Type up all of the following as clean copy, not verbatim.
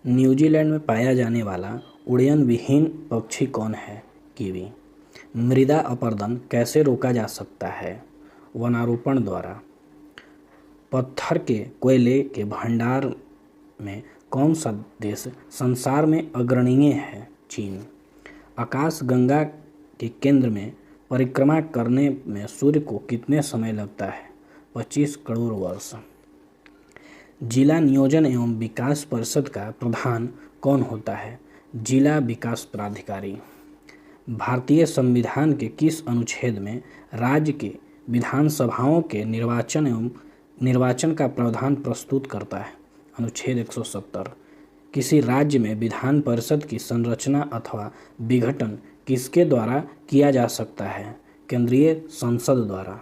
New Zealand में पाया जाने वाला उड़यन विहीन पक्षी कौन है? कीवी। मृदा अपरदन कैसे रोका जा सकता है? वनारोपण द्वारा। पत्थर के कोयले के भंडार में कौन सा देश संसार में अग्रणीय है? चीन। आकाशगंगा के केंद्र में परिक्रमा करने में सूर्य को कितने समय लगता है? 25 करोड़ वर्ष। जिला नियोजन एवं विकास परिषद का प्रधान कौन होता है? जिला विकास प्राधिकारी। भारतीय संविधान के किस अनुच्छेद में राज्य के विधानसभाओं के निर्वाचन का प्रावधान प्रस्तुत करता है? अनुच्छेद 170। किसी राज्य में विधान परिषद की संरचना अथवा विघटन किसके द्वारा किया जा सकता है? केंद्रीय संसद द्वारा।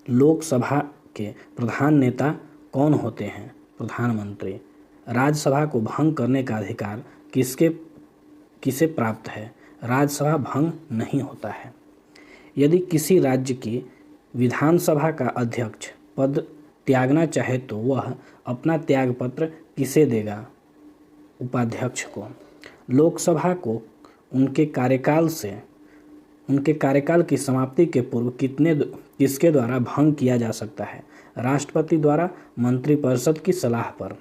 लोकसभा के प्रधान नेता कौन होते हैं? प्रधानमंत्री। राज्यसभा को भंग करने का अधिकार किसे प्राप्त है? राज्यसभा भंग नहीं होता है। यदि किसी राज्य की विधानसभा का अध्यक्ष पद त्यागना चाहे तो वह अपना त्यागपत्र किसे देगा? उपाध्यक्ष को। लोकसभा को उनके कार्यकाल की समाप्ति के पूर्व किसके द्वारा भंग किया जा सकता है? राष्ट्रपति द्वारा मंत्रिपरिषद की सलाह पर।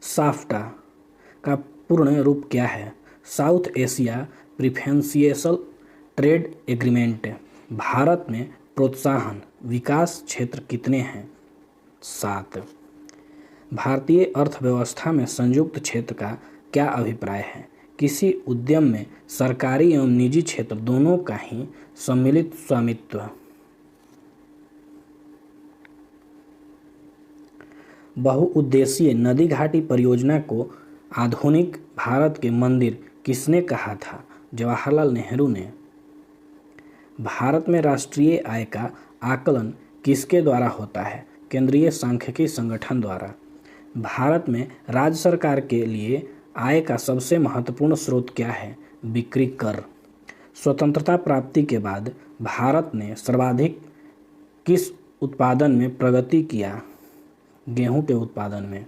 साफ्टा का पूर्ण रूप क्या है? South Asia preferential trade agreement. Bharat में प्रोत्साहन विकास क्षेत्र कितने हैं? 7। भारतीय अर्थव्यवस्था में संयुक्त क्षेत्र का क्या अभिप्राय है? किसी उद्यम में सरकारी एवं निजी क्षेत्र दोनों का ही सम्मिलित स्वामित्व। बहुउद्देशीय नदी घाटी परियोजना को आधुनिक भारत के मंदिर किसने कहा था? जवाहरलाल नेहरू ने। भारत में राष्ट्रीय आय का आकलन किसके द्वारा होता है? केंद्रीय सांख्यिकी संगठन द्वारा। भारत में राज्य सरकार के लिए आय का सबसे महत्वपूर्ण स्रोत क्या है? बिक्री कर। स्वतंत्रता प्राप्ति के बाद भारत ने सर्वाधिक किस उत्पादन में प्रगति किया? गेहूं के उत्पादन में।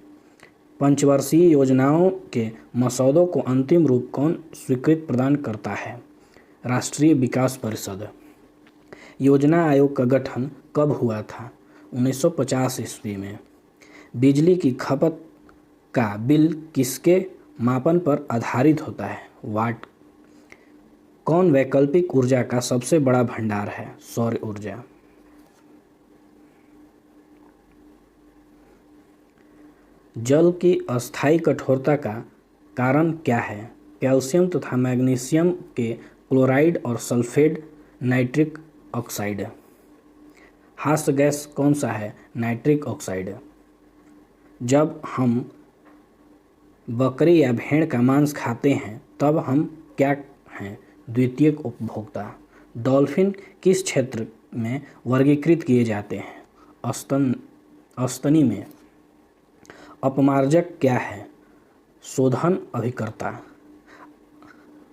पंचवर्षीय योजनाओं के मसौदों को अंतिम रूप कौन स्वीकृति प्रदान करता है? राष्ट्रीय विकास परिषद। योजना आयोग का गठन कब हुआ था? 1950 ईस्वी में। बिजली की खपत का बिल किसके मापन पर आधारित होता है? वाट। कौन वैकल्पिक ऊर्जा का सबसे बड़ा भंडार है? सौर ऊर्जा। जल की अस्थायी कठोरता का कारण क्या है? कैल्शियम तथा मैग्नीशियम के क्लोराइड और सल्फेट नाइट्रिक ऑक्साइड। हास्य गैस कौन सा है? Nitric oxide. जब हम बकरी या भेड़ का मांस खाते हैं तब हम क्या हैं? द्वितीयक उपभोक्ता। डॉल्फिन किस क्षेत्र में वर्गीकृत किए जाते हैं? अस्तनी में। अपमार्जक क्या है? शोधन अभिकर्ता।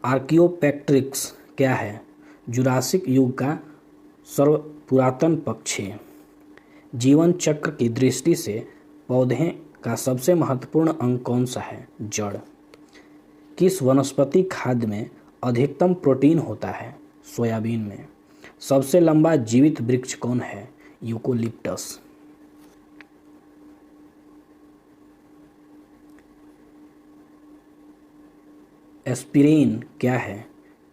आर्कियोपेक्ट्रिक्स क्या है? जुरासिक युग का सर्वपुरातन पक्षी। जीवन चक्र की दृष्टि से पौधे का सबसे महत्वपूर्ण अंग कौन सा है? जड़। किस वनस्पति खाद्य में अधिकतम प्रोटीन होता है? सोयाबीन में। सबसे लंबा जीवित वृक्ष कौन है? यूकोलिप्टस। एस्पिरिन क्या है?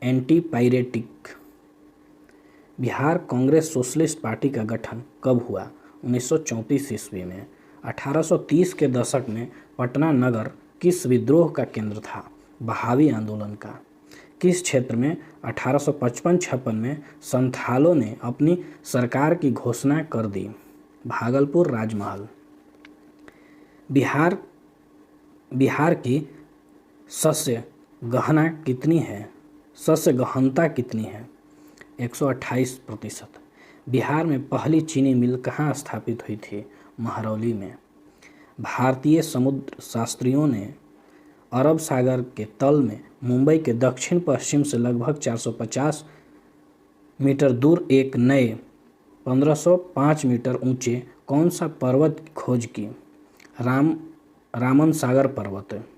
Antipyretic. Bihar Congress socialist party का गठन कब हुआ? 1934 ईस्वी में। 1830 के दशक में पटना नगर किस विद्रोह का केंद्र था? बहावी आंदोलन का। किस क्षेत्र में 1855-56 में संथालों ने अपनी सरकार की घोषणा कर दी? भागलपुर राजमहल। बिहार की सस्य गहना कितनी है? सस्य गहनता कितनी है? 128%। बिहार में पहली चीनी मिल कहाँ स्थापित हुई थी? महरौली में। भारतीय समुद्र शास्त्रियों ने अरब सागर के तल में मुंबई के दक्षिण पश्चिम से लगभग 450 मीटर दूर एक नए 1505 मीटर ऊंचे कौन सा पर्वत की खोज की? रामन सागर पर्वत।